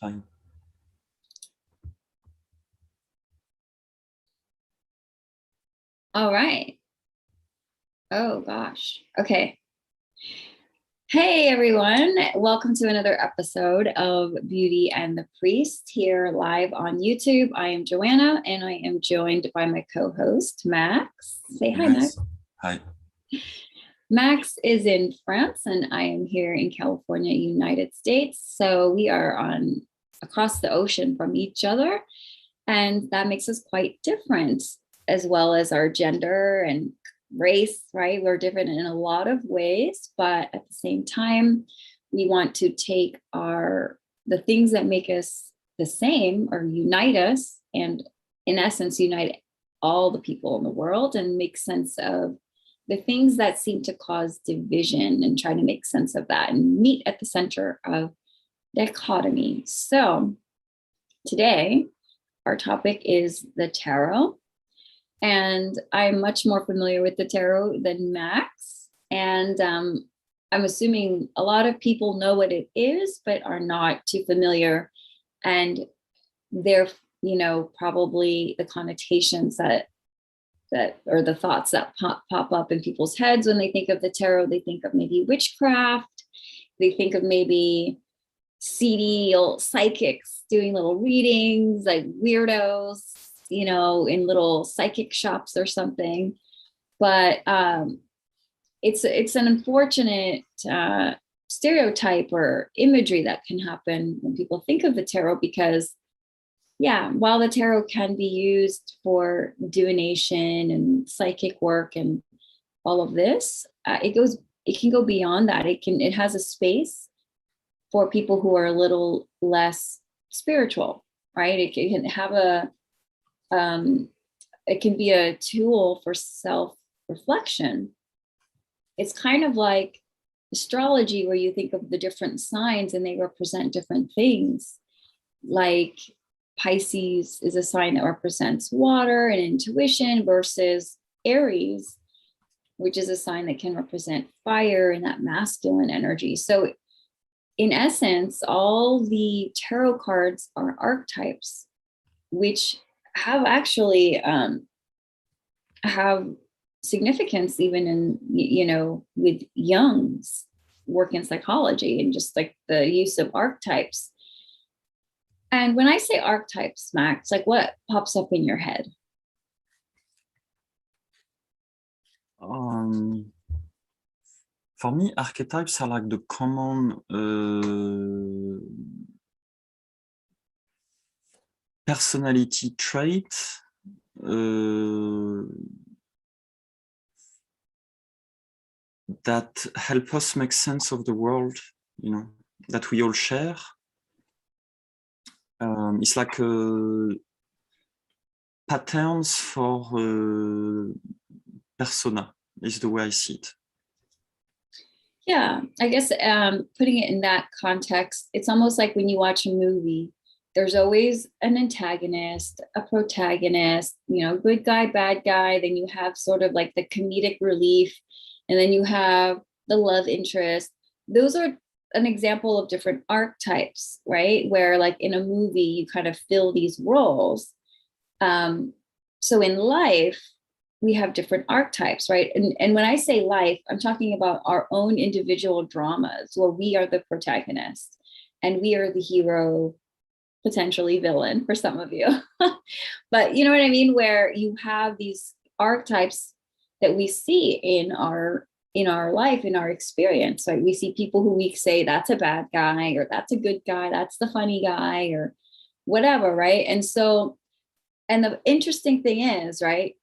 fine. All right. Oh gosh. Okay. Hey everyone. Welcome to another episode of Beauty and the Priest here live on YouTube. I am Joanna and I am joined by my co-host Max. Say hi, Max. Hi. Max is in France and I am here in California, United States. So we are on across the ocean from each other, and that makes us quite different, as well as our gender and race, right? We're different in a lot of ways, but at the same time, we want to take the things that make us the same or unite us, and in essence, unite all the people in the world and make sense of the things that seem to cause division and try to make sense of that and meet at the center of dichotomy. So today, our topic is the tarot. And I'm much more familiar with the tarot than Max. And I'm assuming a lot of people know what it is, but are not too familiar. And they're, probably the connotations that or the thoughts that pop up in people's heads when they think of the tarot. They think of maybe witchcraft. They think of maybe seedy old psychics doing little readings, like weirdos, in little psychic shops or something. But it's an unfortunate stereotype or imagery that can happen when people think of the tarot, because while the tarot can be used for divination and psychic work and all of this, it can go beyond that. It has a space for people who are a little less spiritual, right? It can have it can be a tool for self-reflection. It's kind of like astrology, where you think of the different signs and they represent different things. Like Pisces is a sign that represents water and intuition, versus Aries, which is a sign that can represent fire and that masculine energy. So in essence, all the tarot cards are archetypes, which have actually have significance even in, with Jung's work in psychology and just like the use of archetypes. And when I say archetypes, Max, like what pops up in your head? For me, archetypes are like the common personality trait that help us make sense of the world, that we all share. It's like patterns for persona is the way I see it. Yeah, I guess putting it in that context, it's almost like when you watch a movie, there's always an antagonist, a protagonist, good guy, bad guy. Then you have sort of like the comedic relief, and then you have the love interest. Those are an example of different archetypes, right? Where like in a movie, you kind of fill these roles. So in life, we have different archetypes, right? And when I say life, I'm talking about our own individual dramas where we are the protagonist and we are the hero, potentially villain for some of you. But you know what I mean? Where you have these archetypes that we see in our life, in our experience, right? We see people who we say that's a bad guy, or that's a good guy, that's the funny guy, or whatever, right? And so, and the interesting thing is, right,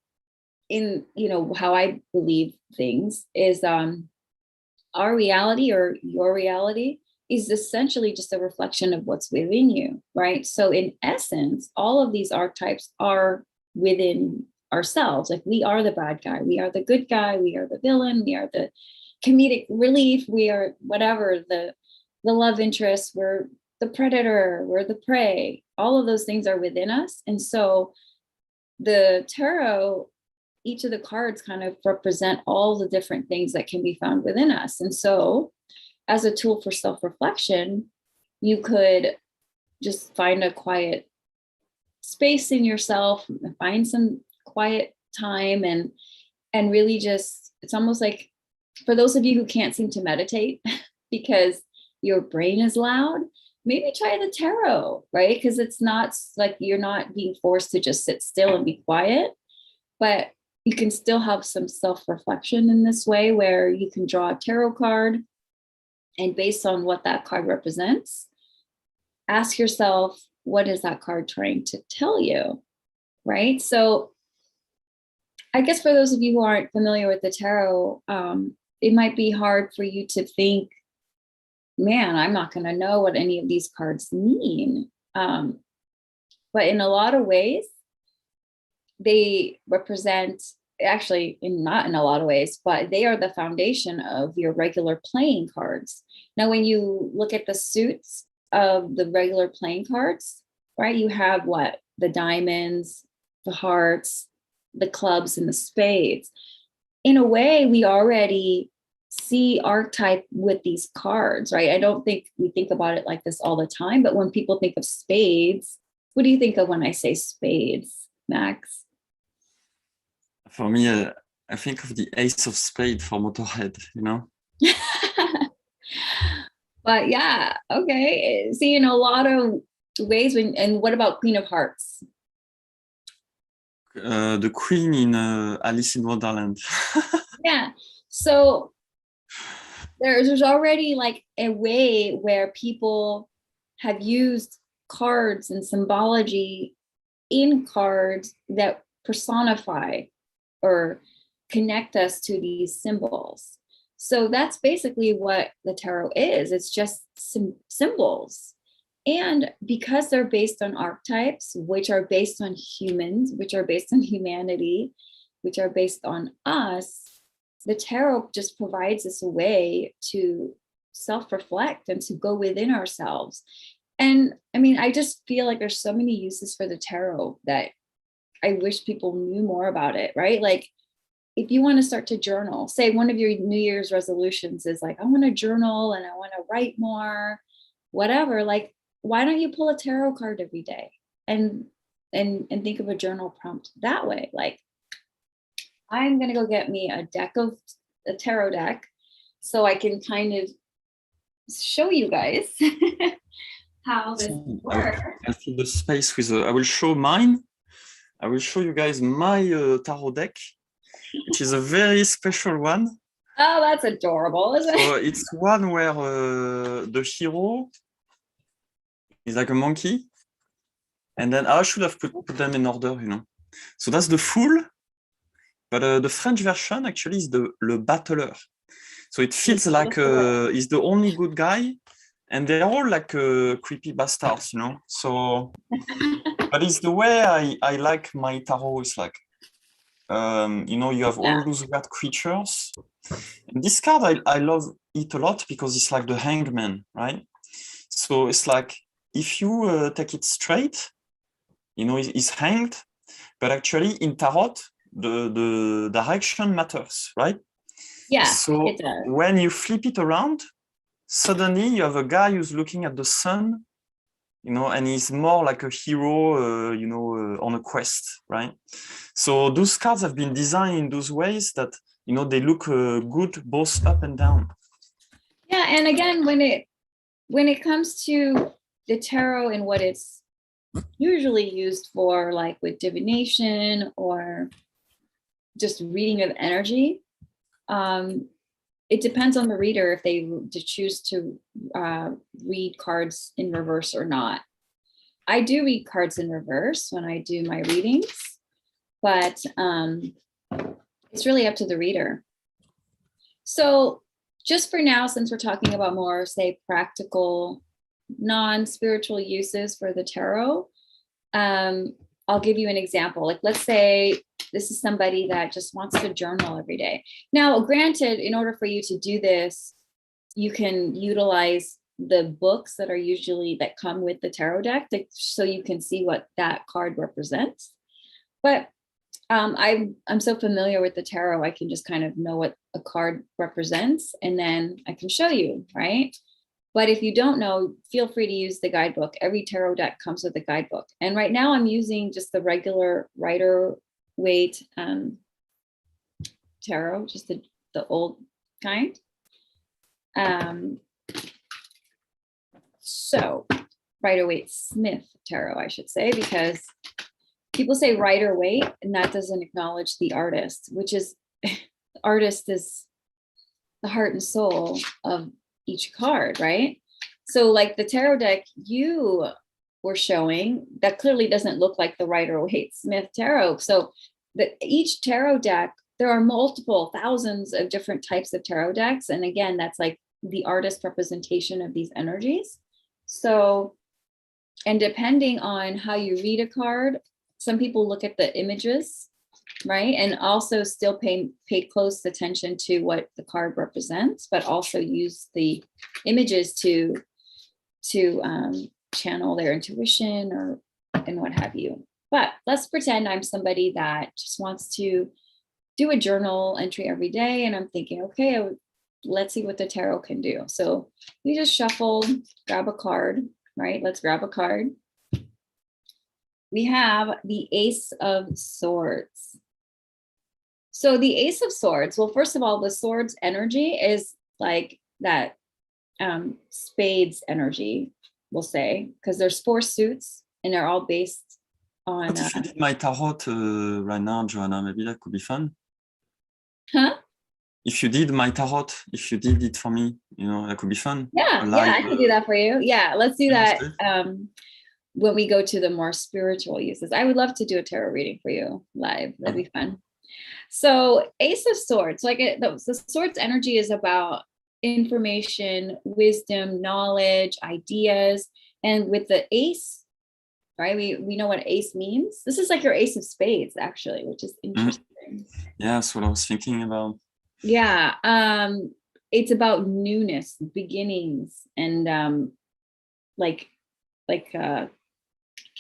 in how I believe things is our reality or your reality is essentially just a reflection of what's within you, right? So in essence, all of these archetypes are within ourselves. Like we are the bad guy, we are the good guy, we are the villain, we are the comedic relief, we are whatever, the love interest, we're the predator, we're the prey. All of those things are within us. And so the tarot, each of the cards kind of represent all the different things that can be found within us. And so as a tool for self-reflection, you could just find a quiet space in yourself, find some quiet time, and really just, it's almost like, for those of you who can't seem to meditate because your brain is loud, maybe try the tarot, right? Because it's not like you're not being forced to just sit still and be quiet, but you can still have some self-reflection in this way, where you can draw a tarot card, and based on what that card represents, ask yourself, what is that card trying to tell you, right? So I guess for those of you who aren't familiar with the tarot, it might be hard for you to think, man, I'm not going to know what any of these cards mean. But in a lot of ways, they represent, actually, not in a lot of ways, but they are the foundation of your regular playing cards. Now, when you look at the suits of the regular playing cards, right, you have what? The diamonds, the hearts, the clubs, and the spades. In a way, we already see archetype with these cards, right? I don't think we think about it like this all the time, but when people think of spades, what do you think of when I say spades, Max? For me, I think of the ace of spade for Motorhead, you know? But yeah, okay. See, in a lot of ways, and what about Queen of Hearts? The queen in Alice in Wonderland. Yeah. So there's already like a way where people have used cards and symbology in cards that personify or connect us to these symbols. So that's basically what the tarot is. It's just symbols. And because they're based on archetypes, which are based on humans, which are based on humanity, which are based on us, the tarot just provides us a way to self-reflect and to go within ourselves. And I mean, I just feel like there's so many uses for the tarot that I wish people knew more about it, right? Like, if you want to start to journal, say one of your New Year's resolutions is like, I want to journal and I want to write more, whatever. Like, why don't you pull a tarot card every day and think of a journal prompt that way? Like, I'm gonna go get me a tarot deck so I can kind of show you guys how this works. I'll fill the space with. I will show mine. I will show you guys my tarot deck, which is a very special one. Oh, that's adorable, isn't it? So it's one where the hero is like a monkey, and then I should have put them in order, you know. So that's the Fool, but the French version actually is the Le Battler. So it feels like he's the only good guy, and they're all like creepy bastards, you know. So, but it's the way I like my tarot. It's like, you know, you have all those weird creatures. And this card, I love it a lot because it's like the Hangman, right? So it's like, if you take it straight, you know, he's hanged, but actually in tarot, the direction matters, right? Yeah, so it does. when you flip it around, suddenly you have a guy who's looking at the sun, you know, and he's more like a hero, you know, on a quest, right? So those cards have been designed in those ways that, you know, they look good both up and down. Yeah, and again, when it comes to the tarot and what it's usually used for, like with divination or just reading of energy, it depends on the reader if they choose to read cards in reverse or not. I do read cards in reverse when I do my readings, but it's really up to the reader. So just for now, since we're talking about more, say, practical, non-spiritual uses for the tarot, I'll give you an example. Like, let's say this is somebody that just wants to journal every day. Now, granted, in order for you to do this, you can utilize the books that come with the tarot deck so you can see what that card represents. But I'm so familiar with the tarot, I can just kind of know what a card represents, and then I can show you, right? But if you don't know, feel free to use the guidebook. Every tarot deck comes with a guidebook. And right now I'm using just the regular Rider-Waite tarot, just the old kind. So Rider-Waite Smith tarot, I should say, because people say Rider-Waite and that doesn't acknowledge the artist, which is the artist is the heart and soul of each card, right? So like the tarot deck you were showing, that clearly doesn't look like the Rider-Waite Smith tarot. So each tarot deck, there are multiple thousands of different types of tarot decks. And again, that's like the artist representation of these energies. So, and depending on how you read a card, some people look at the images, right? And also still pay close attention to what the card represents, but also use the images to channel their intuition and what have you. But let's pretend I'm somebody that just wants to do a journal entry every day. And I'm thinking, okay, let's see what the tarot can do. So you just shuffle, grab a card, right? Let's grab a card. We have the Ace of Swords. So the Ace of Swords, well, first of all, the swords energy is like that spades energy, we'll say, because there's 4 suits and they're all based on... What if you did my tarot right now, Joanna? Maybe that could be fun. Huh? If you did my tarot, if you did it for me, that could be fun. Yeah, I can do that for you. Yeah, let's do that when we go to the more spiritual uses. I would love to do a tarot reading for you live. That'd be fun. So Ace of Swords, like the swords energy is about information, wisdom, knowledge, ideas. And with the ace, right, we know what ace means. This is like your Ace of Spades, actually, which is interesting. Yeah, that's what I was thinking about. Yeah, it's about newness, beginnings, and like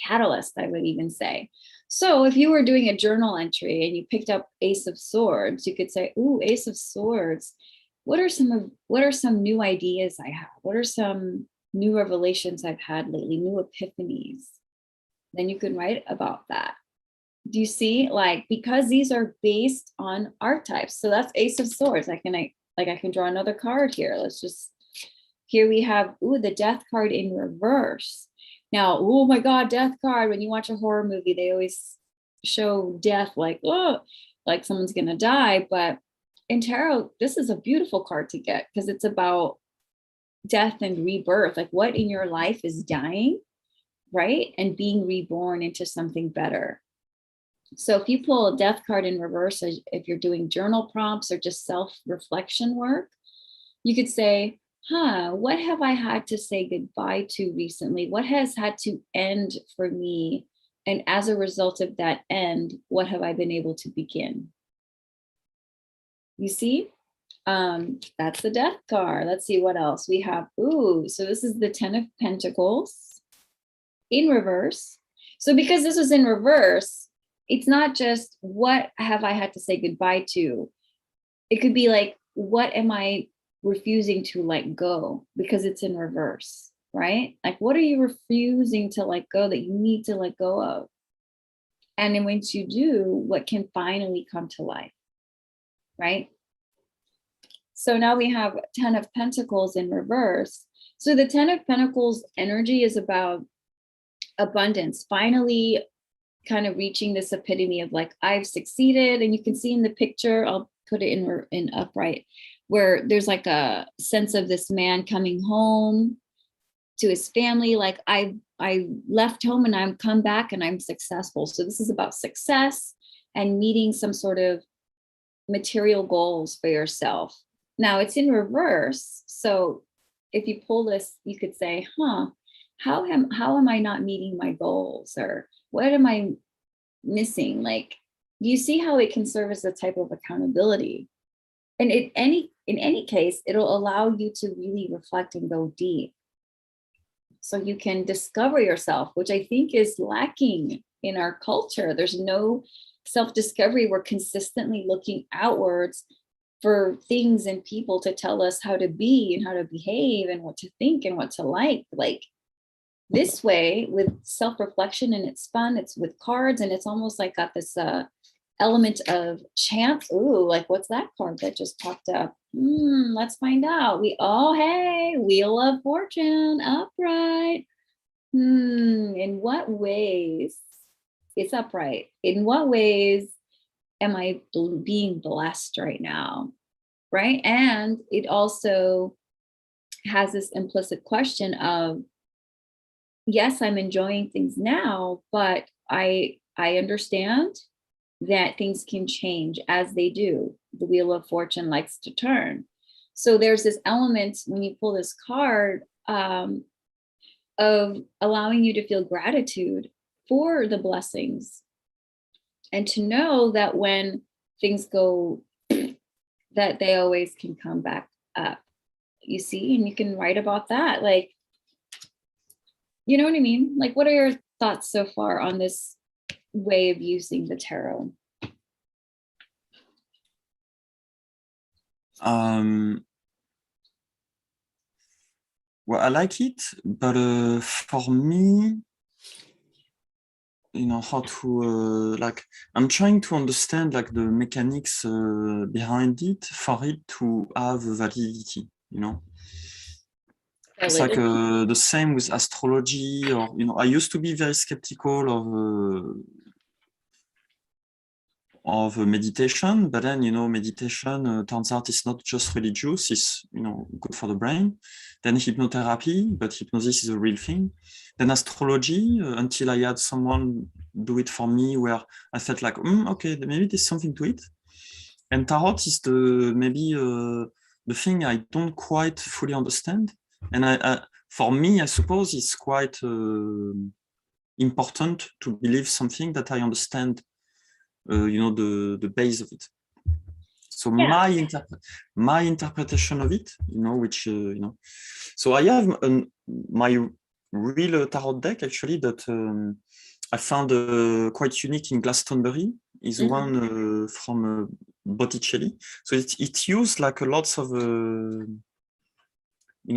catalyst, I would even say. So if you were doing a journal entry and you picked up Ace of Swords, you could say, ooh, Ace of Swords. What are some new ideas I have? What are some new revelations I've had lately, new epiphanies? Then you could write about that. Do you see? Like, because these are based on archetypes. So that's Ace of Swords. I can draw another card here. Here we have, ooh, the Death card in reverse. Now, oh my God, Death card. When you watch a horror movie, they always show death like, oh, like someone's going to die. But in tarot, this is a beautiful card to get because it's about death and rebirth. Like what in your life is dying, right? And being reborn into something better. So if you pull a Death card in reverse, if you're doing journal prompts or just self-reflection work, you could say, what have I had to say goodbye to recently? What has had to end for me? And as a result of that end, what have I been able to begin? You see, that's the Death card. Let's see what else we have. Ooh, so this is the 10 of Pentacles in reverse. So because this was in reverse, it's not just what have I had to say goodbye to? It could be like, what am I refusing to let go because it's in reverse, right? Like, what are you refusing to let go that you need to let go of? And then once you do, what can finally come to life, right? So now we have 10 of Pentacles in reverse. So the 10 of Pentacles energy is about abundance, finally kind of reaching this epitome of like, I've succeeded. And you can see in the picture, I'll put it in upright, where there's like a sense of this man coming home to his family. Like I left home and I'm come back and I'm successful. So this is about success and meeting some sort of material goals for yourself. Now it's in reverse. So if you pull this, you could say, how am I not meeting my goals? Or what am I missing? Like, do you see how it can serve as a type of accountability? And in any case, it'll allow you to really reflect and go deep. So you can discover yourself, which I think is lacking in our culture. There's no self-discovery. We're consistently looking outwards for things and people to tell us how to be and how to behave and what to think and what to like this way with self-reflection, and it's fun, it's with cards, and it's almost like got this element of chance. Ooh, like what's that card that just popped up? Let's find out. Hey, Wheel of Fortune, upright. In what ways? It's upright. In what ways am I being blessed right now? Right. And it also has this implicit question of, yes, I'm enjoying things now, but I understand that things can change as they do. The Wheel of Fortune likes to turn. So there's this element when you pull this card of allowing you to feel gratitude for the blessings, and to know that when things go, that they always can come back up. You see, and you can write about that. Like, you know what I mean? Like, what are your thoughts so far on this way of using the tarot? Well, I like it, but for me, how to like, I'm trying to understand like the mechanics behind it for it to have validity. It's like the same with astrology, or I used to be very skeptical of meditation, but then meditation turns out it's not just religious, it's good for the brain. Then hypnotherapy, but hypnosis is a real thing. Then astrology, until I had someone do it for me, where I felt like, okay, maybe there's something to it. And tarot is maybe the thing I don't quite fully understand. And for me, I suppose it's quite important to believe something that I understand, the base of it. So yeah. my interpretation of it, which so I have my real tarot deck actually that I found quite unique in Glastonbury. Is one from Botticelli. So it used like a lots of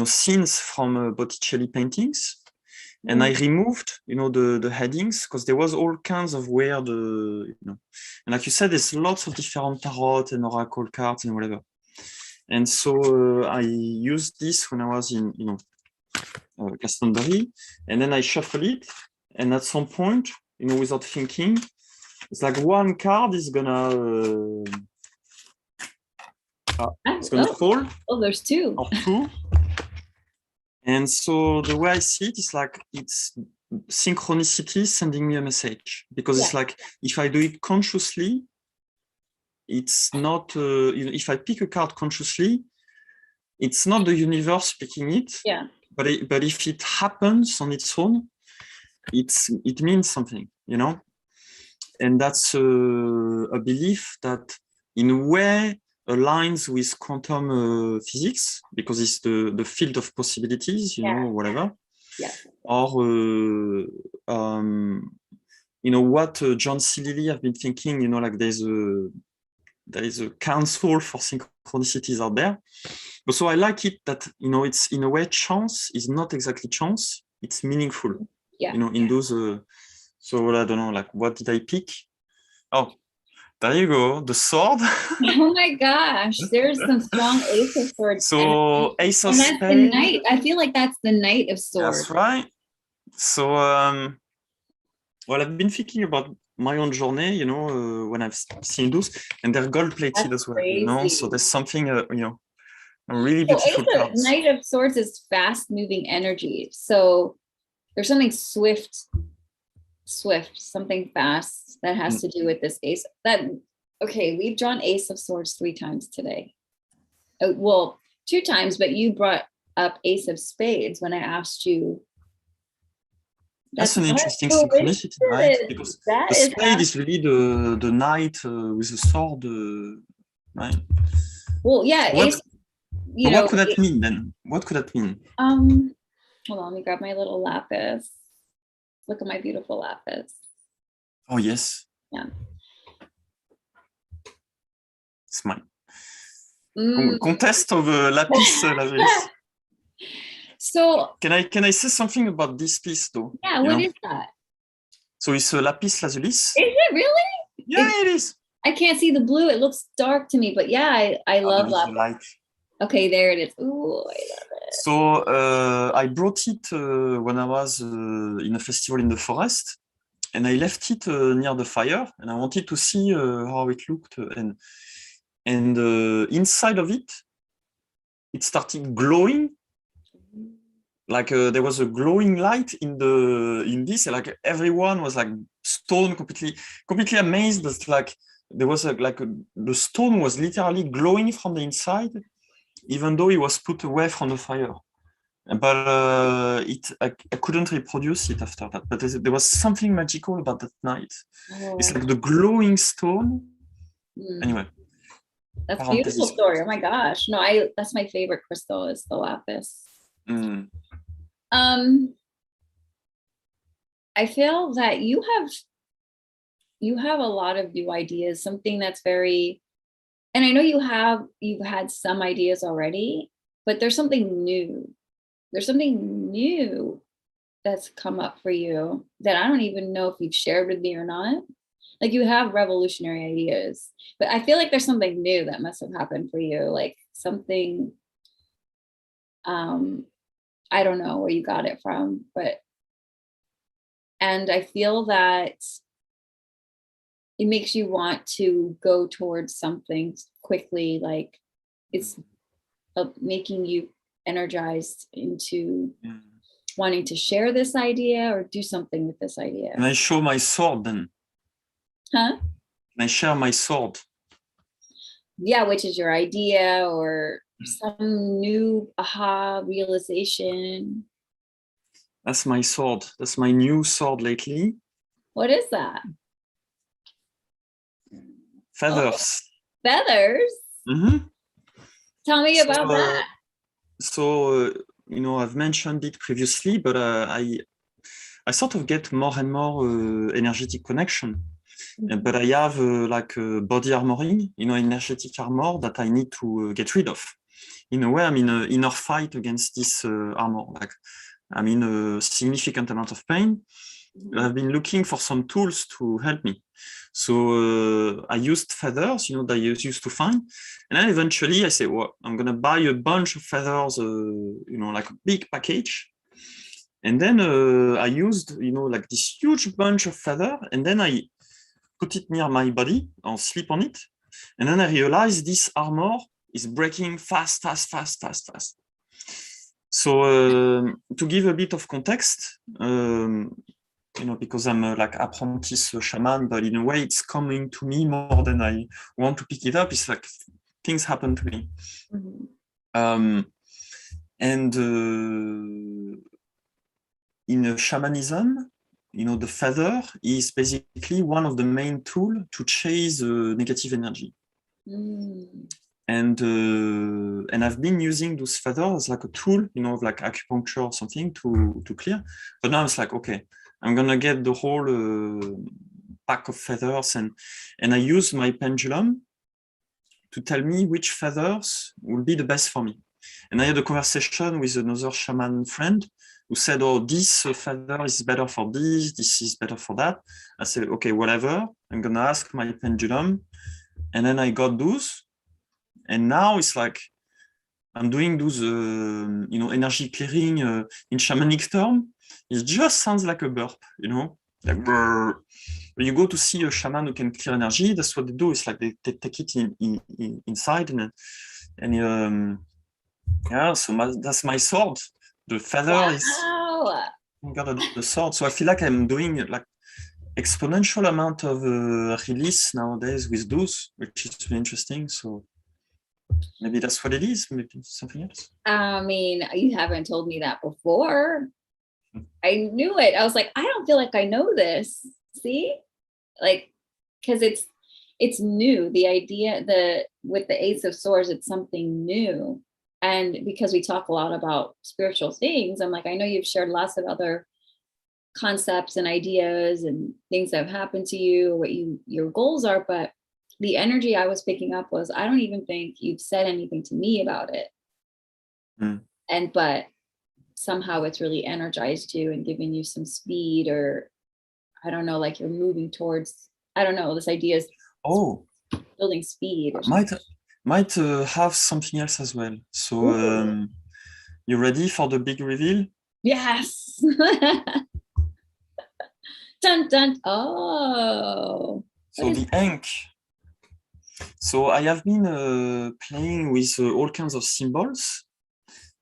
scenes from Botticelli paintings. And I removed, the headings, because there was all kinds of weird, and like you said, there's lots of different tarot and oracle cards and whatever. And so I used this when I was in, Glastonbury, and then I shuffle it, and at some point, without thinking, it's like one card is gonna fall. Oh, there's two. Or two. And so the way I see it is like it's synchronicity sending me a message, because it's like if I do it consciously, it's not if I pick a card consciously, it's not the universe picking it, but if it happens on its own, it means something, and that's a belief that in a way aligns with quantum physics, because it's the field of possibilities, whatever. Or what John C. Lilly have been thinking, like there is a council for synchronicities out there. But so I like it that it's in a way chance is not exactly chance, it's meaningful. In those so I don't know, like, what did I pick? Oh, there you go, the sword. Oh my gosh, there's some strong Ace of Swords. So Ace of Spades. That's the Knight. I feel like that's the Knight of Swords. That's right. So, well, I've been thinking about my own journey, when I've seen those, and they're gold-plated as well, crazy. So there's something, a really beautiful cards. Knight of Swords is fast-moving energy. So there's something swift, something fast that has to do with this ace. Okay, we've drawn Ace of Swords 3 times today. Well, 2 times, but you brought up Ace of Spades when I asked you. That's an interesting synchronicity, right? Because the spade is really the knight with the sword, right? Well, yeah. What could that mean then? What could that mean? Hold on, let me grab my little lapis. Look at my beautiful lapis. Oh, yes. Yeah. It's mine. Contest of lapis lazuli. So Can I say something about this piece though? yeah, what is that? So it's a lapis lazuli. Is it really? Yeah, it is. I can't see the blue. It looks dark to me, but yeah, I love lapis. Light. Okay, there it is. Ooh, I love it. So I brought it when I was in a festival in the forest, and I left it near the fire, and I wanted to see how it looked. And inside of it, it started glowing. Like there was a glowing light in this, and like everyone was like stone, completely amazed. It's like there was the stone was literally glowing from the inside, even though it was put away from the fire. But I couldn't reproduce it after that. But there was something magical about that night. Oh. It's like the glowing stone. Anyway, that's a beautiful story. Oh my gosh! No, that's my favorite crystal is the lapis. I feel that you have a lot of new ideas. Something that's very, and I know you've had some ideas already, but there's something new. There's something new that's come up for you that I don't even know if you've shared with me or not. Like you have revolutionary ideas, but I feel like there's something new that must have happened for you, like something, I don't know where you got it from, and I feel that it makes you want to go towards something quickly, like it's making you energized into wanting to share this idea or do something with this idea. Can I show my sword then? Huh? Can I share my sword? Yeah, which is your idea or some new aha realization? That's my sword. That's my new sword lately. What is that? Feathers. Oh, feathers? Mm-hmm. Tell me about that. So, I've mentioned it previously, but I sort of get more and more energetic connection. But I have body armoring, energetic armor that I need to get rid of. In a way, I'm in an inner fight against this armor. Like I'm in a significant amount of pain. I've been looking for some tools to help me. So I used feathers, that I used to find. And then eventually I said, well, I'm going to buy a bunch of feathers, like a big package. And then I used, like this huge bunch of feather. And then I put it near my body or sleep on it. And then I realized this armor is breaking fast. So to give a bit of context, because I'm like apprentice shaman, but in a way it's coming to me more than I want to pick it up. It's like things happen to me. And in shamanism, the feather is basically one of the main tools to chase negative energy. And I've been using those feathers as like a tool, like acupuncture or something to clear. But now it's like, okay, I'm gonna get the whole pack of feathers, and I use my pendulum to tell me which feathers will be the best for me. And I had a conversation with another shaman friend who said, oh, this feather is better for this is better for that. I said, okay, whatever. I'm gonna ask my pendulum. And then I got those. And now it's like I'm doing those, energy clearing in shamanic term. It just sounds like a burp, like brrr. When you go to see a shaman who can clear energy, that's what they do. It's like they take it inside and yeah. So that's my sword. The feather is got the sword. So I feel like I'm doing like exponential amount of release nowadays with those, which is really interesting. So maybe that's what it is. Maybe something else. I mean, you haven't told me that before. I knew it. I was like, I don't feel like I know this. See, like, because it's new. The idea with the Ace of Swords, it's something new. And because we talk a lot about spiritual things, I'm like, I know you've shared lots of other concepts and ideas and things that have happened to you, what your goals are, but the energy I was picking up was, I don't even think you've said anything to me about it. But somehow it's really energized you and giving you some speed, or I don't know, like you're moving towards, I don't know, this idea is building speed or something. Might have something else as well. So you ready for the big reveal? Yes. Dun dun. Oh. So the ink. So I have been playing with all kinds of symbols,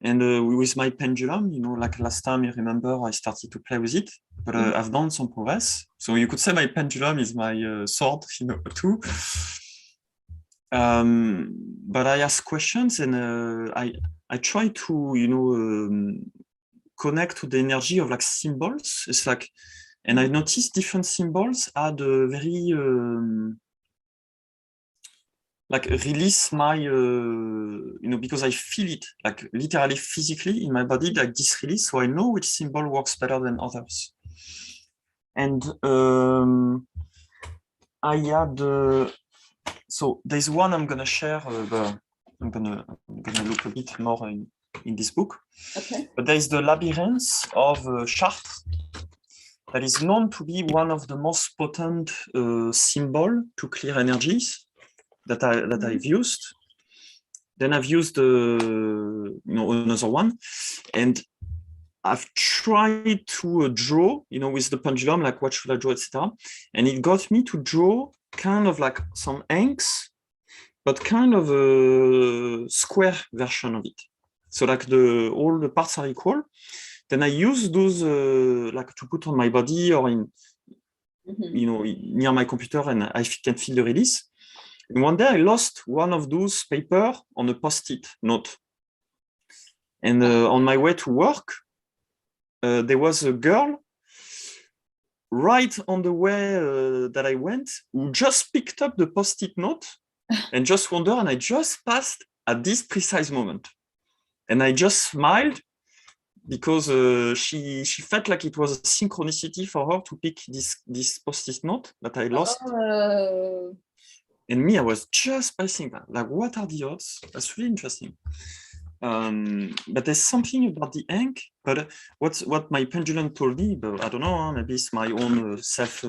and with my pendulum, you know, like last time you remember I started to play with it, but I've done some progress. So you could say my pendulum is my sword, you know, too. But I ask questions, and I try to, you know, connect to the energy of like symbols. It's like, and I noticed different symbols had a very like release my you know, because I feel it like literally physically in my body, like this release, so I know which symbol works better than others. And I had so there's one I'm gonna share, but I'm gonna look a bit more in this book. Okay. But there is the labyrinth of Chartres, that is known to be one of the most potent symbol to clear energies that I've used. Then I've used you know, another one, and I've tried to draw, you know, with the pendulum, like what should I draw, etc. And it got me to draw kind of like some inks, but kind of a square version of it. So like all the parts are equal. Then I use those like to put on my body or in, you know, near my computer, and I can feel the release. And one day I lost one of those paper on a post-it note. And on my way to work, there was a girl right on the way that I went who just picked up the post-it note and just wondered, and I just passed at this precise moment. And I just smiled because she felt like it was a synchronicity for her to pick this post-it note that I lost. Oh. And me, I was just passing that. Like, what are the odds? That's really interesting. But there's something about the ink. But what my pendulum told me, but I don't know, maybe it's my own self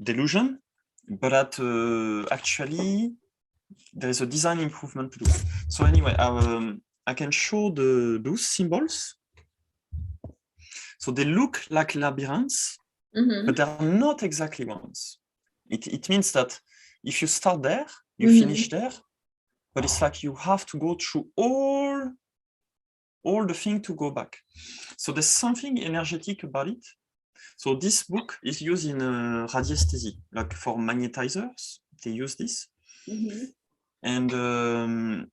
delusion. But that actually there's a design improvement to do. So anyway, I can show those symbols. So they look like labyrinths, but they're not exactly ones. It means that if you start there, you finish there, but it's like you have to go through all the thing to go back. So there's something energetic about it. So this book is used in radiesthesia, like for magnetizers, they use this. And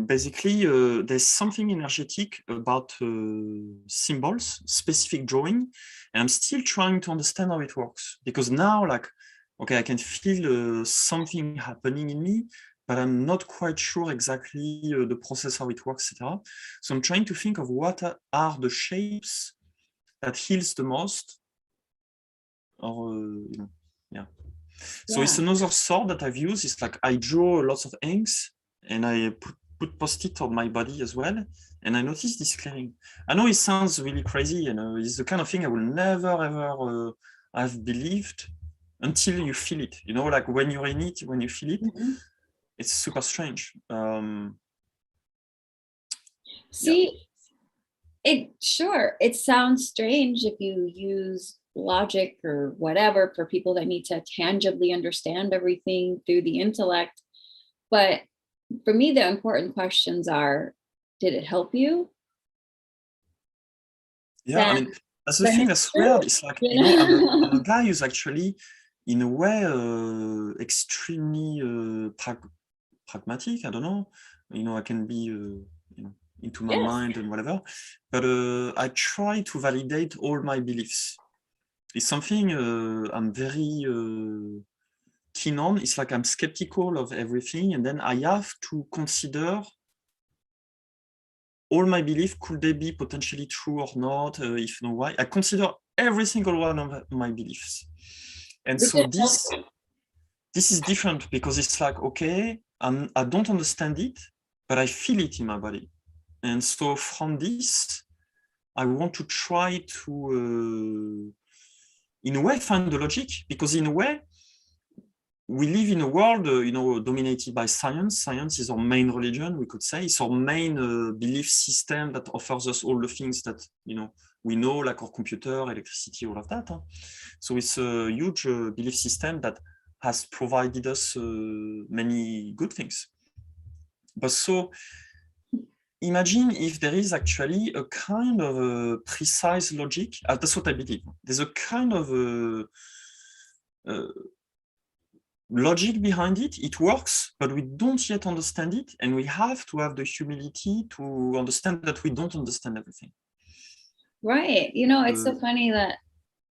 basically, there's something energetic about symbols, specific drawing, and I'm still trying to understand how it works. Because now, like, okay, I can feel something happening in me, but I'm not quite sure exactly the process, how it works, etc. So I'm trying to think of what are the shapes that heals the most, or you know, yeah. So it's another sword that I've used. It's like I draw lots of inks, and I put post-it on my body as well, and I noticed this clearing. I know it sounds really crazy, and it's the kind of thing I will never ever have believed until you feel it. You know, like when you're in it, when you feel it, it's super strange. See, it sounds strange if you use logic or whatever for people that need to tangibly understand everything through the intellect. But for me, the important questions are, did it help you? Yeah, I mean, that's the thing that's weird. It's like, you know, I'm a guy who's actually, in a way, extremely pragmatic. I don't know. You know, I can be, you know, into my mind and whatever. But I try to validate all my beliefs. It's something I'm very keen on. It's like I'm skeptical of everything, and then I have to consider all my beliefs. Could they be potentially true or not? If no, why? I consider every single one of my beliefs. And so this is different because it's like, okay, I don't understand it, but I feel it in my body. And so from this, I want to try to, in a way, find the logic, because in a way, we live in a world, dominated by science. Science is our main religion, we could say. It's our main belief system that offers us all the things that, we know, like our computer, electricity, all of that. Huh? So it's a huge belief system that has provided us many good things. But so imagine if there is actually a kind of a precise logic. That's what I believe. There's a kind of logic behind it. It works, but we don't yet understand it. And we have to have the humility to understand that we don't understand everything. Right. It's so funny that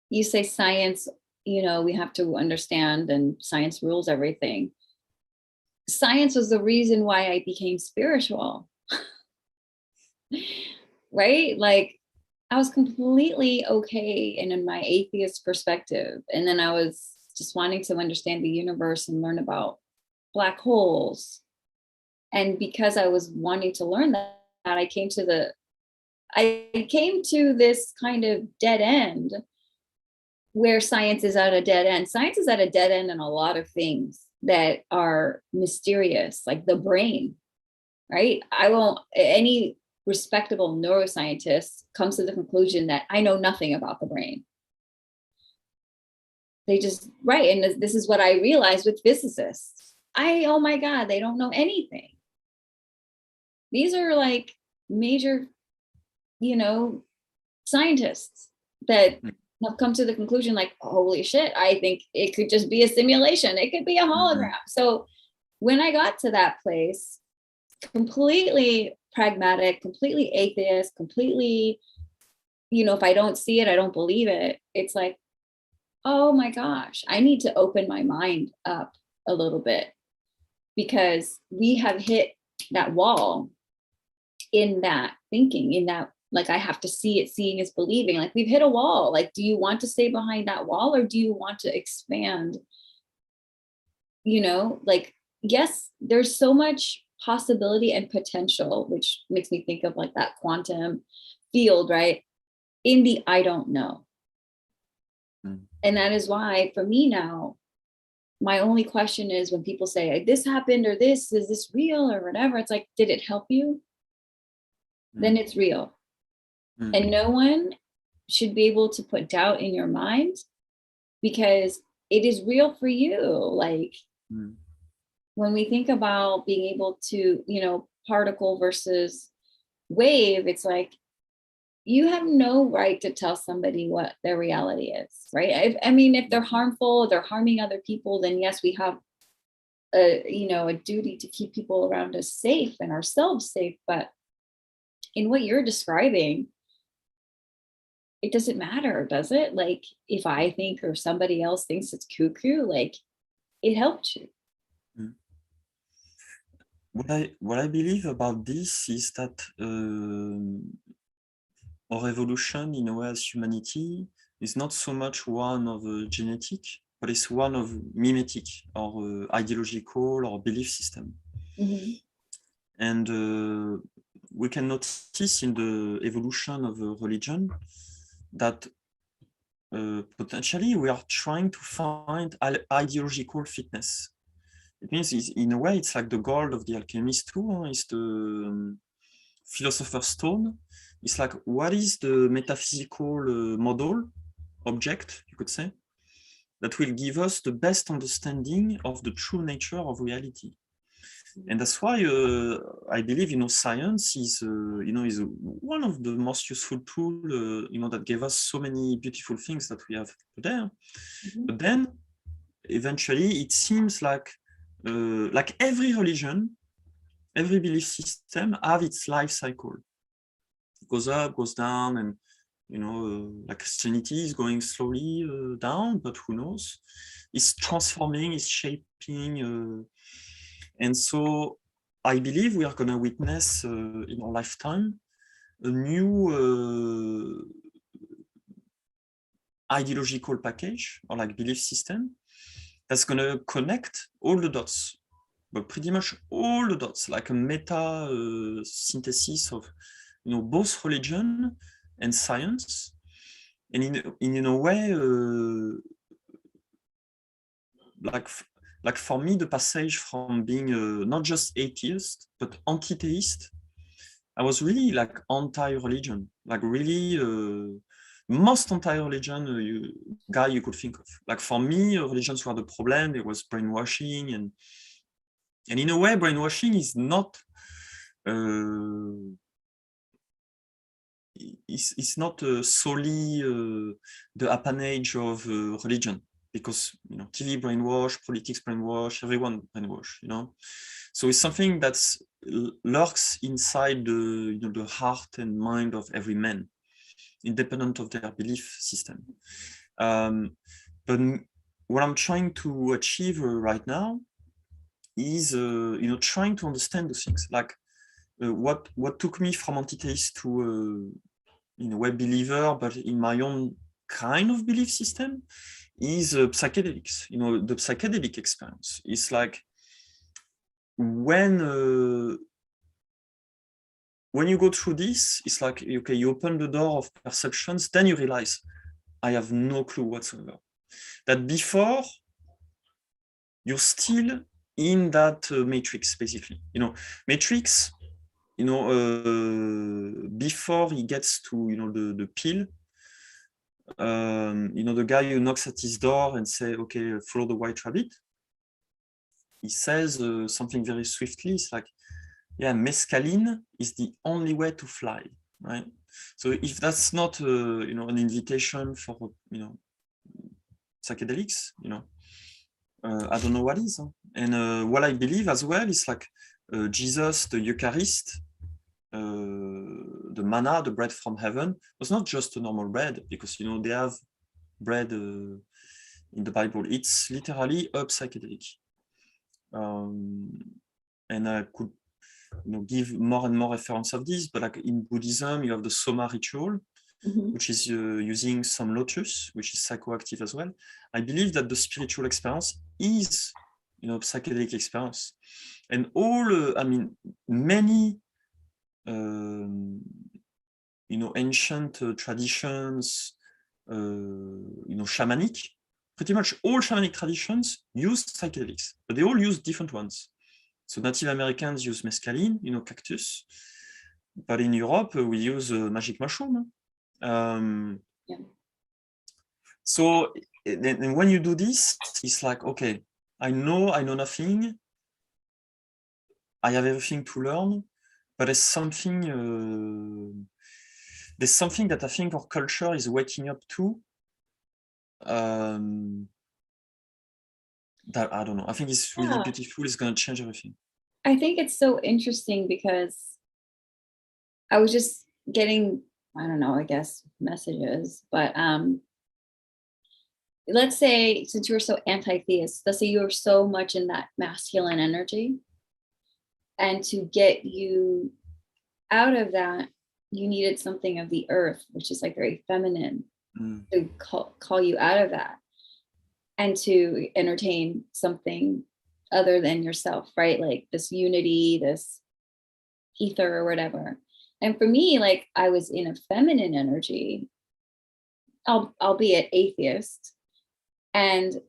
you say science, we have to understand, and science rules everything. Science was the reason why I became spiritual. Right? Like, I was completely okay and in my atheist perspective. And then I was just wanting to understand the universe and learn about black holes. And because I was wanting to learn that, I came to this kind of dead end where science is at a dead end. Science is at a dead end in a lot of things that are mysterious, like the brain, right? Any respectable neuroscientist comes to the conclusion that I know nothing about the brain. They just, right. And this is what I realized with physicists. Oh my God, they don't know anything. These are like major, scientists that have come to the conclusion like, holy shit, I think it could just be a simulation. It could be a hologram. So when I got to that place, completely pragmatic, completely atheist, completely, if I don't see it, I don't believe it. It's like, oh my gosh, I need to open my mind up a little bit, because we have hit that wall in that thinking, in that, like, I have to see it, seeing is believing. Like, we've hit a wall. Like, do you want to stay behind that wall, or do you want to expand? Like, yes, there's so much possibility and potential, which makes me think of like that quantum field, right? In the I don't know. And that is why for me now, my only question is when people say this happened, or is this real, or whatever, it's like, did it help you? Then it's real. And no one should be able to put doubt in your mind, because it is real for you. Like, when we think about being able to, particle versus wave, it's like, you have no right to tell somebody what their reality is, right? I mean, if they're harmful, they're harming other people, then yes, we have a duty to keep people around us safe and ourselves safe. But in what you're describing, it doesn't matter, does it? Like, if I think or somebody else thinks it's cuckoo, like, it helped you. What I believe about this is that our evolution, in a way, as humanity, is not so much one of genetic, but it's one of mimetic, or ideological, or belief system. And we can notice in the evolution of a religion that potentially we are trying to find ideological fitness. It means, in a way, it's like the goal of the alchemist too. It's the philosopher's stone. It's like, what is the metaphysical model, object, you could say, that will give us the best understanding of the true nature of reality. And that's why I believe, science is, is one of the most useful tools, that gave us so many beautiful things that we have today. But then, eventually, it seems like every religion, every belief system have its life cycle. It goes up, goes down, and like Christianity is going slowly down, but who knows? It's transforming, it's shaping, and so I believe we are going to witness in our lifetime a new ideological package or like belief system that's going to connect all the dots, but pretty much all the dots, like a meta synthesis of both religion and science, and in a way like for me, the passage from being not just atheist but anti-theist, I was really like anti-religion, like really most anti-religion guy you could think of. Like for me, religions were the problem. It was brainwashing, and in a way, brainwashing is not it's not solely the appanage of religion, because TV brainwash, politics brainwash, everyone brainwash. So it's something that lurks inside the heart and mind of every man, independent of their belief system. But what I'm trying to achieve right now is trying to understand those things, like what took me from anti-theist to in a way believer, but in my own kind of belief system, is psychedelics. The psychedelic experience. It's like when you go through this, it's like, okay, you open the door of perceptions, then you realize I have no clue whatsoever. That before, you're still in that matrix, basically. Matrix, before he gets to the pill, the guy who knocks at his door and say, okay, follow the white rabbit, he says something very swiftly. It's like, yeah, mescaline is the only way to fly, right? So if that's not an invitation for psychedelics, I don't know what is. And what I believe as well is like Jesus, the Eucharist, the manna, the bread from heaven, was not just a normal bread, because they have bread in the Bible. It's literally a psychedelic. And I could give more and more reference of this, but like in Buddhism, you have the Soma ritual, which is using some lotus, which is psychoactive as well. I believe that the spiritual experience is, psychedelic experience, and all, many, ancient traditions, shamanic. Pretty much all shamanic traditions use psychedelics, but they all use different ones. So Native Americans use mescaline, cactus, but in Europe we use magic mushroom. Yeah. So and when you do this, it's like, okay, I know nothing, I have everything to learn, but there's something that I think our culture is waking up to, that I don't know. I think it's really beautiful. It's going to change everything. I think it's so interesting because I was just getting, I don't know, I guess messages, but let's say, since you were so anti-theist, let's say you were so much in that masculine energy, and to get you out of that, you needed something of the earth, which is like very feminine, to call you out of that, and to entertain something other than yourself, right? Like this unity, this ether or whatever. And for me, like, I was in a feminine energy, albeit atheist, and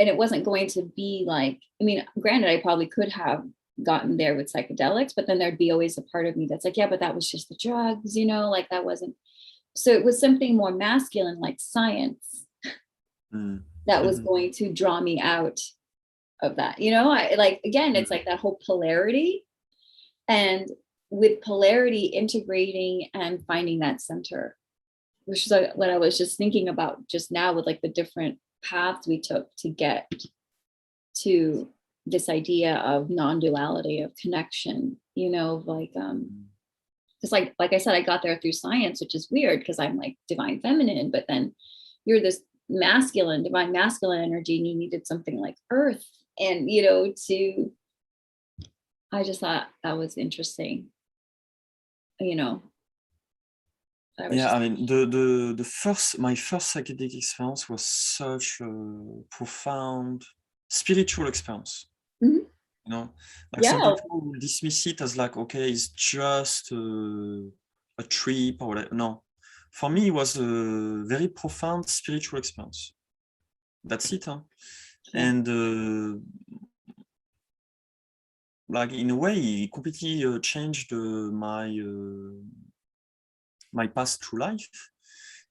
it wasn't going to be like, I mean, granted, I probably could have gotten there with psychedelics, but then there'd be always a part of me that's like, yeah, but that was just the drugs, like that wasn't. So it was something more masculine, like science, that was going to draw me out of that. I like, again, it's like that whole polarity, and with polarity integrating and finding that center, which is what I was just thinking about just now, with like the different paths we took to get to this idea of non-duality, of connection, like because like I said, I got there through science, which is weird because I'm like divine feminine, but then you're this divine masculine energy, and you needed something like earth, and I just thought that was interesting. Yeah, I mean, my first psychedelic experience was such a profound spiritual experience. Mhm. You know, like some Yeah. people will dismiss it as like, okay, it's just a trip or whatever. No, for me, it was a very profound spiritual experience. That's it, huh? Yeah. And like in a way, it completely changed my path through life.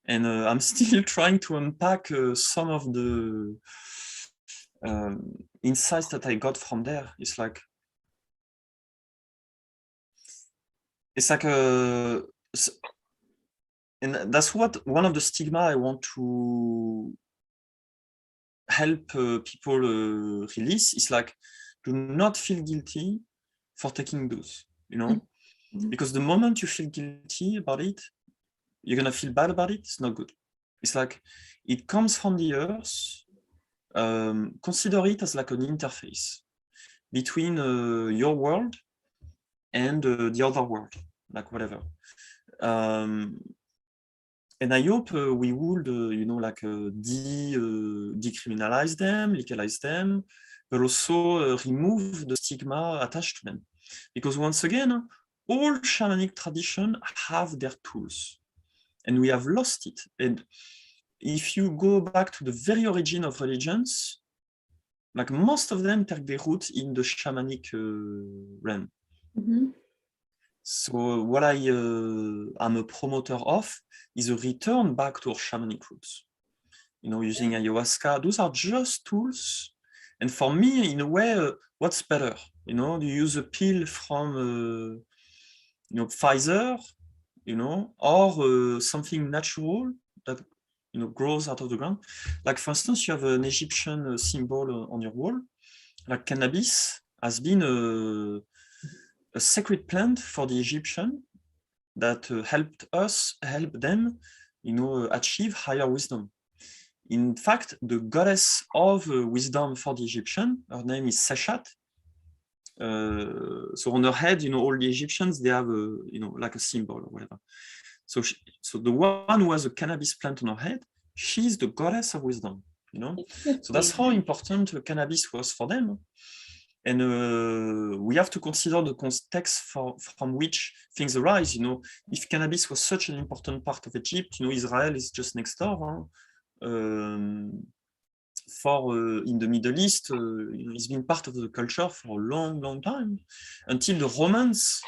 And I'm still trying to unpack some of the insights that I got from there. It's like a, and that's what one of the stigma I want to help people release. Is like, do not feel guilty for taking those, you know, Mhm. because the moment you feel guilty about it, you're gonna feel bad about it. It's not good. It's like it comes from the earth. Consider it as like an interface between your world and the other world, like whatever. And I hope we would, like decriminalize them, legalize them, but also remove the stigma attached to them. Because once again, all shamanic traditions have their tools, and we have lost it. And if you go back to the very origin of religions, like most of them take their root in the shamanic realm. Mhm. So what I am a promoter of is a return back to our shamanic roots. You know, using ayahuasca, those are just tools. And for me, in a way, what's better? You know, do you use a pill from, Pfizer, or something natural that, grows out of the ground? Like, for instance, you have an Egyptian symbol on your wall. Like cannabis has been a sacred plant for the Egyptian that help them, achieve higher wisdom. In fact, the goddess of wisdom for the Egyptian, her name is Seshat. So on her head, all the Egyptians, they have like a symbol or whatever. So the one who has a cannabis plant on her head, she's the goddess of wisdom. So that's how important cannabis was for them. And we have to consider the context from which things arise. If cannabis was such an important part of Egypt, Israel is just next door. In the Middle East, it's been part of the culture for a long, long time, until the Romans,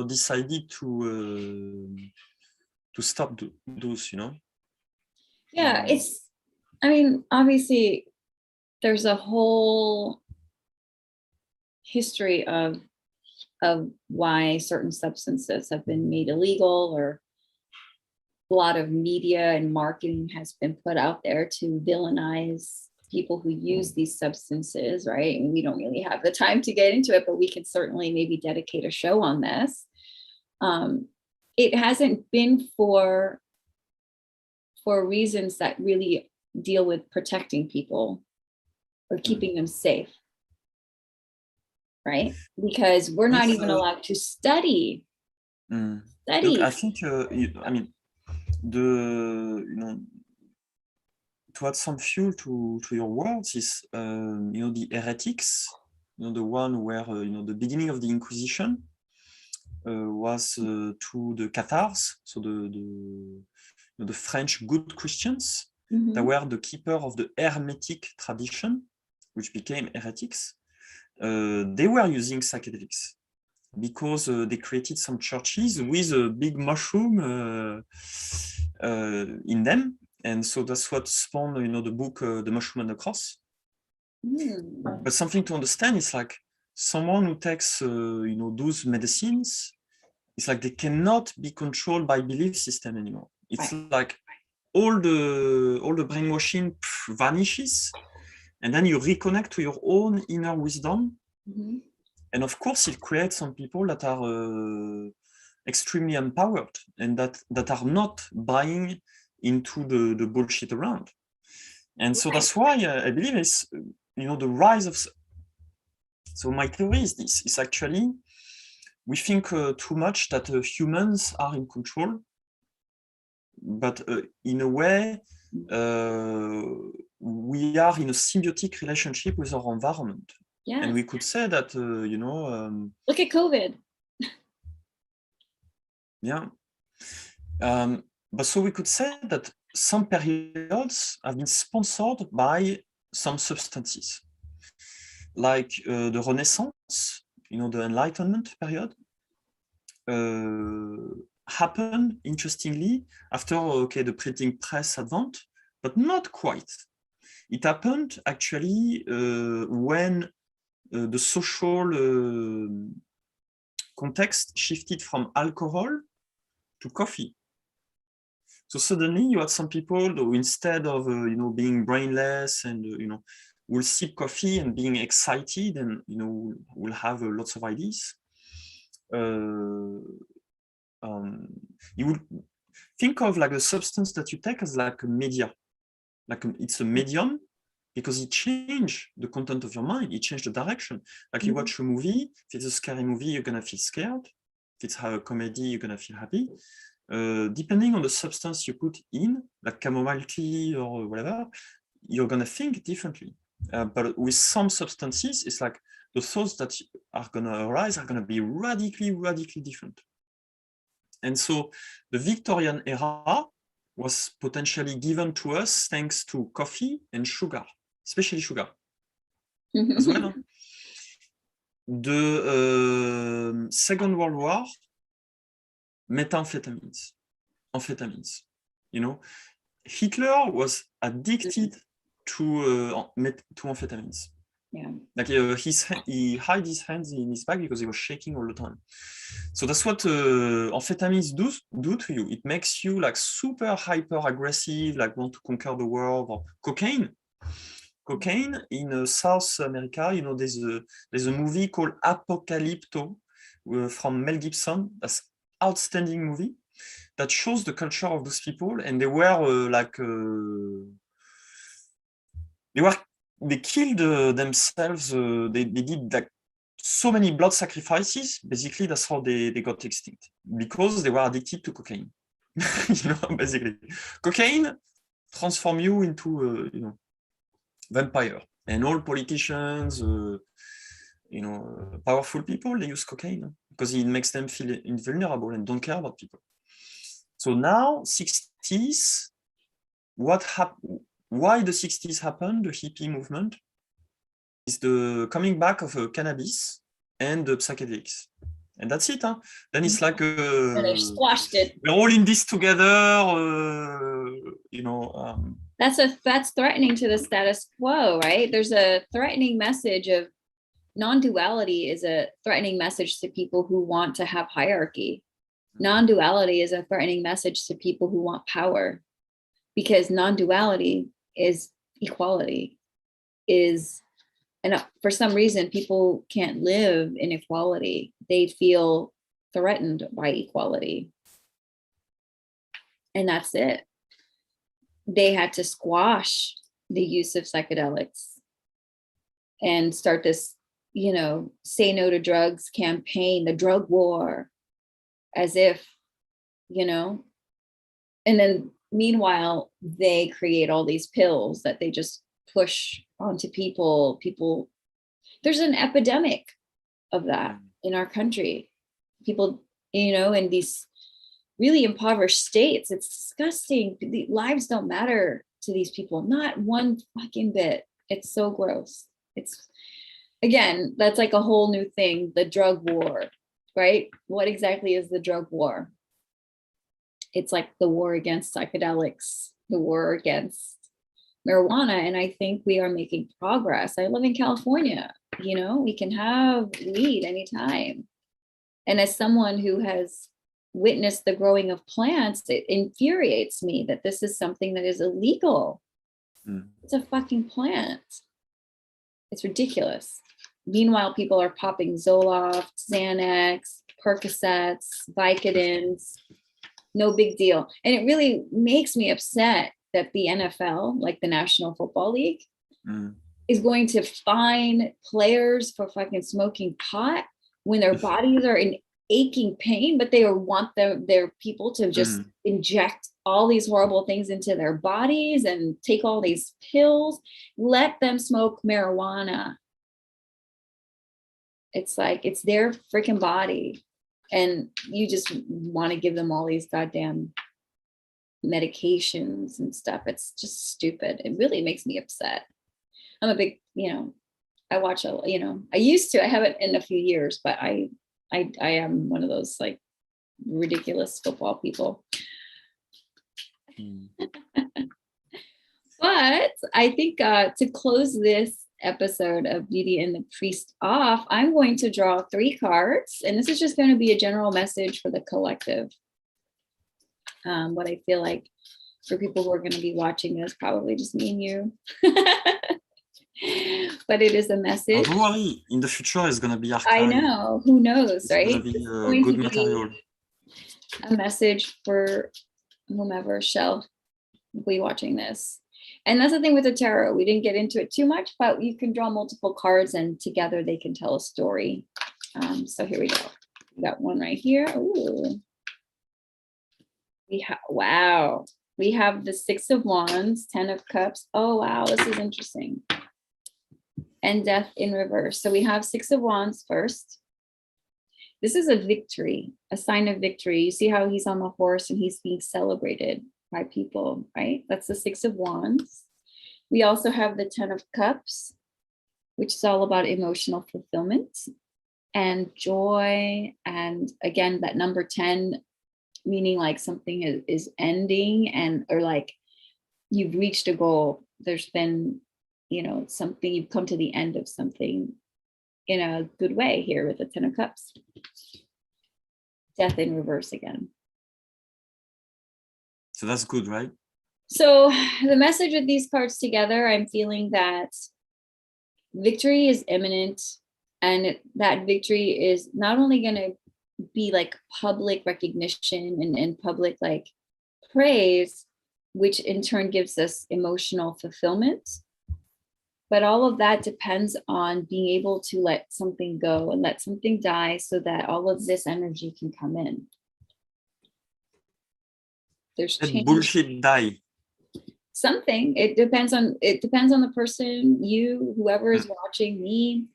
decided to stop those. Yeah, I mean, obviously, there's a whole history of why certain substances have been made illegal, or a lot of media and marketing has been put out there to villainize people who use these substances, right? And we don't really have the time to get into it, but we can certainly maybe dedicate a show on this. It hasn't been for reasons that really deal with protecting people or keeping them safe, right? Because we're not even allowed to study. Look, I think to add some fuel to your words is the heretics, the one where the beginning of the Inquisition was to the Cathars, so the French good Christians that were the keeper of the Hermetic tradition, which became heretics. They were using psychedelics because they created some churches with a big mushroom in them. And so that's what spawned, the book, The Mushroom and the Cross. But something to understand is like someone who takes, those medicines, it's like they cannot be controlled by belief system anymore. It's like all the brainwashing vanishes, and then you reconnect to your own inner wisdom. And of course, it creates some people that are extremely empowered and that are not buying into the bullshit around. And so that's why I believe it's, the rise of... So my theory is this, is actually, we think too much that humans are in control but in a way, we are in a symbiotic relationship with our environment. Yeah. And we could say that, look at COVID. Yeah. But so we could say that some periods have been sponsored by some substances, like the Renaissance, the Enlightenment period, happened, interestingly, after, the printing press advent, but not quite. It happened, actually, when the social context shifted from alcohol to coffee. So suddenly you had some people who, instead of being brainless and will sip coffee and being excited and will have lots of ideas. You would think of like a substance that you take as like a media, it's a medium, because it changed the content of your mind, it changed the direction. Like you watch a movie, if it's a scary movie, you're gonna feel scared. If it's a comedy, you're gonna feel happy. Depending on the substance you put in, like chamomile tea or whatever, you're gonna think differently. But with some substances, it's like the thoughts that are gonna arise are gonna be radically different. And so the Victorian era was potentially given to us thanks to coffee and sugar, especially sugar as well. The Second World War, methamphetamines, amphetamines. Hitler was addicted to amphetamines. Yeah. Like he hid his hands in his bag because he was shaking all the time. So that's what amphetamines do to you. It makes you like super hyper aggressive, like want to conquer the world. Or cocaine in South America, there's a movie called Apocalypto from Mel Gibson. That's outstanding movie that shows the culture of those people, and they were they killed themselves. They did like so many blood sacrifices. Basically, that's how they got extinct, because they were addicted to cocaine. Basically, cocaine transform you into vampire. And all politicians, powerful people, they use cocaine because it makes them feel invulnerable and don't care about people. So now, 60s, why the 60s happened, the hippie movement, is the coming back of cannabis and the psychedelics. And that's it. Huh? Then it's like and they squashed it. We're all in this together. That's threatening to the status quo, right? There's a threatening message of non-duality is a threatening message to people who want to have hierarchy. Non-duality is a threatening message to people who want power, because non-duality is equality. And for some reason, people can't live in equality. They feel threatened by equality. And that's it. They had to squash the use of psychedelics and start this, say no to drugs campaign, the drug war, as if, and then meanwhile, they create all these pills that they just push onto people. There's an epidemic of that in our country. People, in these really impoverished states, it's disgusting. The lives don't matter to these people, not one fucking bit. It's so gross. It's, again, that's like a whole new thing, the drug war, right? What exactly is the drug war? It's like the war against psychedelics, the war against marijuana. And I think we are making progress. I live in California, we can have weed anytime. And as someone who has witnessed the growing of plants, it infuriates me that this is something that is illegal. It's a fucking plant. It's ridiculous. Meanwhile, people are popping Zoloft, Xanax, Percocets, Vicodins, no big deal. And it really makes me upset that the NFL, like the National Football League, is going to fine players for fucking smoking pot when their bodies are in aching pain, but they want their people to just inject all these horrible things into their bodies and take all these pills. Let them smoke marijuana. It's like, it's their freaking body. And you just want to give them all these goddamn medications and stuff. It's just stupid. It really makes me upset. I'm a big, I watch I used to, I haven't in a few years, but I am one of those like ridiculous football people. But I think to close this episode of Beauty and the Priest off, I'm going to draw 3 cards, and this is just going to be a general message for the collective. What I feel like for people who are going to be watching this, probably just me and you. But it is a message. Don't worry, in the future it's going to be archived. I know, who knows, right? It's going to be good material. A message for whomever shall be watching this. And that's the thing with the tarot. We didn't get into it too much, but you can draw multiple cards and together they can tell a story. So here we go. We got one right here. Ooh. Wow. We have the 6 of Wands, 10 of Cups. Oh, wow. This is interesting. And Death in reverse. So we have 6 of Wands first. This is a victory, a sign of victory. You see how he's on the horse and he's being celebrated by people, right? That's the 6 of Wands. We also have the 10 of Cups, which is all about emotional fulfillment and joy. And again, that number 10, meaning like something is ending and, or like you've reached a goal. There's been, something, you've come to the end of something in a good way here with the 10 of Cups. Death in reverse again. So that's good, right? So the message with these cards together, I'm feeling that victory is imminent, and that victory is not only going to be like public recognition and public like praise, which in turn gives us emotional fulfillment. But all of that depends on being able to let something go and let something die so that all of this energy can come in. There's change. Bullshit die. Something. It depends on the person, you, whoever is watching, me.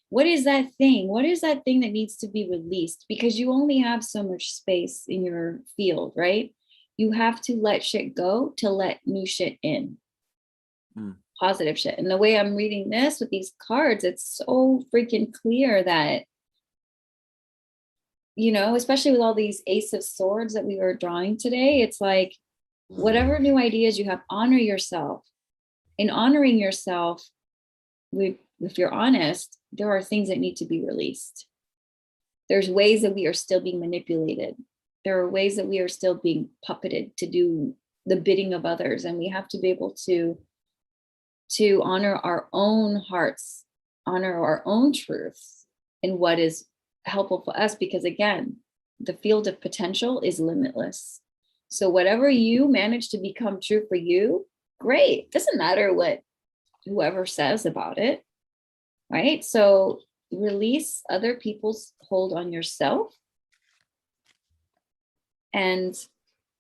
What is that thing? What is that thing that needs to be released? Because you only have so much space in your field, right? You have to let shit go to let new shit in. Positive shit. And the way I'm reading this with these cards, it's so freaking clear that, especially with all these Ace of Swords that we were drawing today, it's like, whatever new ideas you have, honor yourself. In honoring yourself, if you're honest, there are things that need to be released. There's ways that we are still being manipulated. There are ways that we are still being puppeted to do the bidding of others. And we have to be able to honor our own hearts, honor our own truths and what is helpful for us. Because again, the field of potential is limitless. So whatever you manage to become true for you, great. Doesn't matter what whoever says about it, right? So release other people's hold on yourself and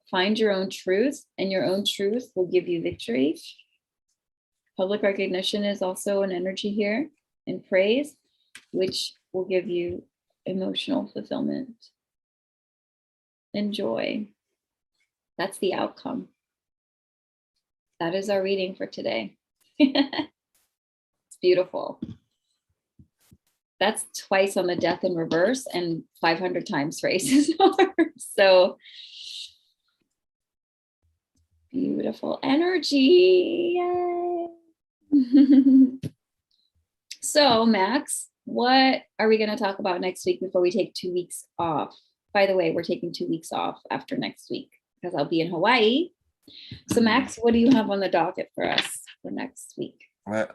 find your own truth, and your own truth will give you victory. Public recognition is also an energy here, and praise, which will give you emotional fulfillment and joy. That's the outcome. That is our reading for today. It's beautiful. That's twice on the Death in reverse and 500 times races. So beautiful energy. Yay. So Max, what are we going to talk about next week before we take 2 weeks off? By the way, we're taking 2 weeks off after next week because I'll be in Hawaii. So Max, what do you have on the docket for us for next week? Well,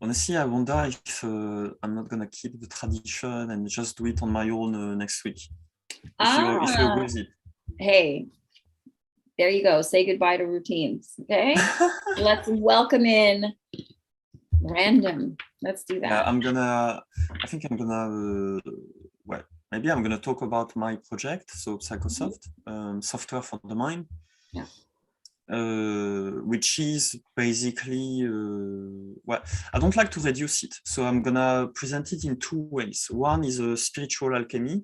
honestly, I wonder if I'm not going to keep the tradition and just do it on my own next week. If you agree with it. Hey, there you go. Say goodbye to routines. Okay. Let's welcome in random. Let's do that. Yeah, maybe I'm gonna talk about my project, so Psychosoft, software for the mind. Yeah. which is basically, well, I don't like to reduce it, so I'm gonna present it in two ways. One is a spiritual alchemy,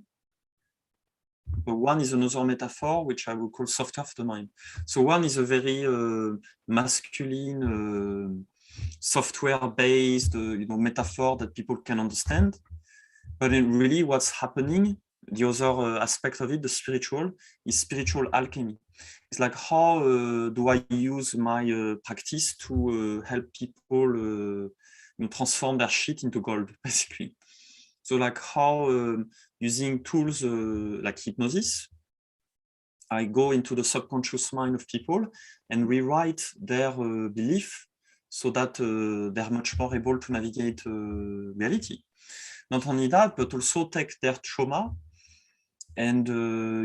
but one is another metaphor, which I will call software of the mind. So one is a very masculine, software-based, metaphor that people can understand. But really what's happening, the other aspect of it, the spiritual, is spiritual alchemy. It's like, how do I use my practice to help people transform their shit into gold, basically. So like how using tools like hypnosis, I go into the subconscious mind of people and rewrite their belief so that they're much more able to navigate reality. Not only that, but also take their trauma and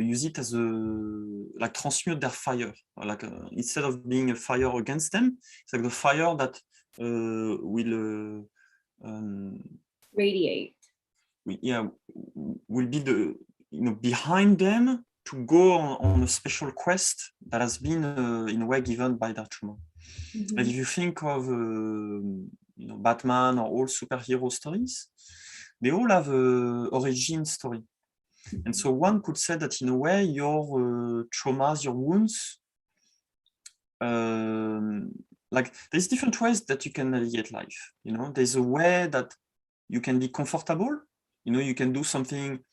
use it as like transmute their fire. Like instead of being a fire against them, it's like the fire that will Radiate. Will be the behind them to go on a special quest that has been in a way given by their trauma. Mm-hmm. Like if you think of Batman or all superhero stories, they all have a origin story. Mm-hmm. And so one could say that in a way your traumas, your wounds, like there's different ways that you can navigate life. There's a way that you can be comfortable. You can do something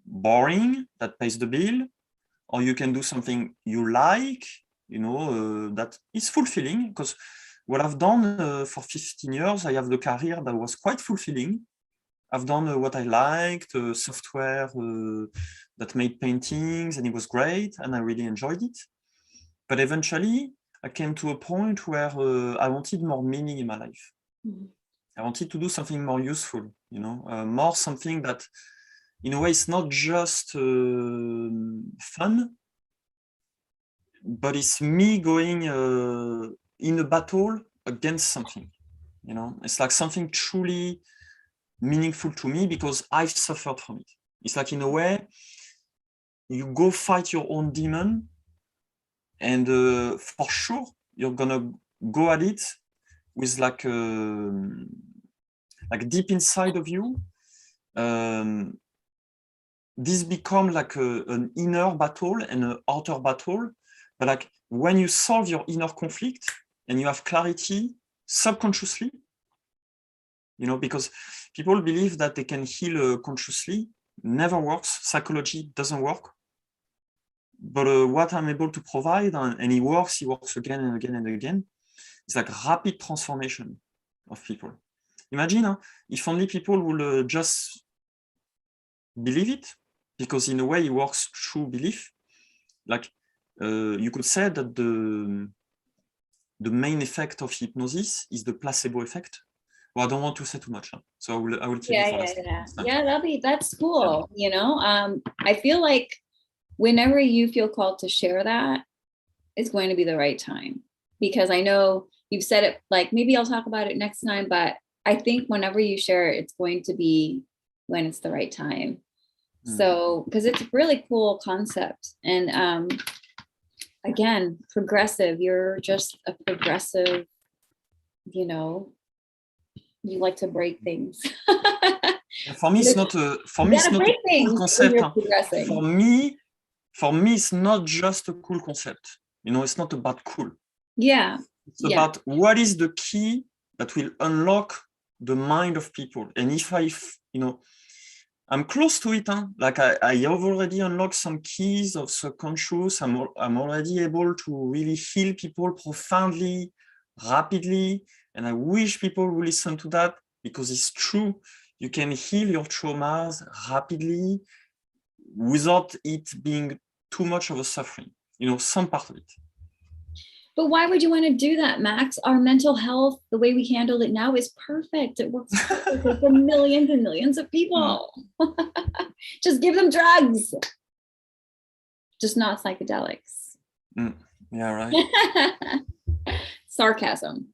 boring that pays the bill, or you can do something you like, that is fulfilling. Because what I've done for 15 years, I have the career that was quite fulfilling. I've done what I liked, software that made paintings, and it was great, and I really enjoyed it. But eventually, I came to a point where I wanted more meaning in my life. Mm-hmm. I wanted to do something more useful, more something that, in a way, it's not just fun, but it's me going in a battle against something. It's like something truly meaningful to me because I've suffered from it. It's like, in a way, you go fight your own demon, and for sure, you're gonna go at it with like deep inside of you, this become like an inner battle and an outer battle. But like when you solve your inner conflict and you have clarity subconsciously, because people believe that they can heal consciously, never works. Psychology doesn't work. But what I'm able to provide, and it works again and again and again, it's like rapid transformation of people. Imagine if only people will just believe it, because in a way it works through belief. Like you could say that the main effect of hypnosis is the placebo effect. Well, I don't want to say too much, so I will keep it for last. That's cool. Yeah. I feel like whenever you feel called to share that, it's going to be the right time, because I know you've said it, like maybe I'll talk about it next time, but I think whenever you share it, it's going to be when it's the right time. So, because it's a really cool concept. And again, progressive, you're just a progressive, you like to break things. For me, it's not a cool concept. For me, it's not just a cool concept. It's not about cool. Yeah. It's about what is the key that will unlock the mind of people. And if I'm close to it. Like I have already unlocked some keys of subconscious. I'm already able to really heal people profoundly, rapidly. And I wish people will listen to that, because it's true. You can heal your traumas rapidly without it being too much of a suffering, some part of it. But why would you want to do that, Max? Our mental health, the way we handle it now, is perfect. It works perfectly for millions and millions of people. Just give them drugs. Just not psychedelics. Yeah, right. Sarcasm.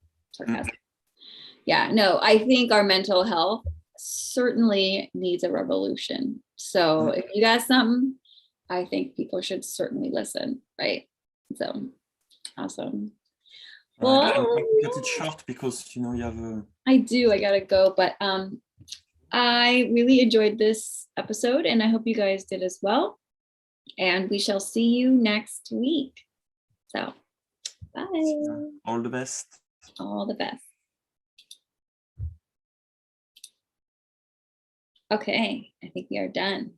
Yeah, no, I think our mental health certainly needs a revolution. So if you got something, I think people should certainly listen, right? So Awesome. Right, Well, and cut it short because you know you have a. I do. I gotta go, but I really enjoyed this episode, and I hope you guys did as well. And we shall see you next week. So, bye. All the best. All the best. Okay, I think we are done.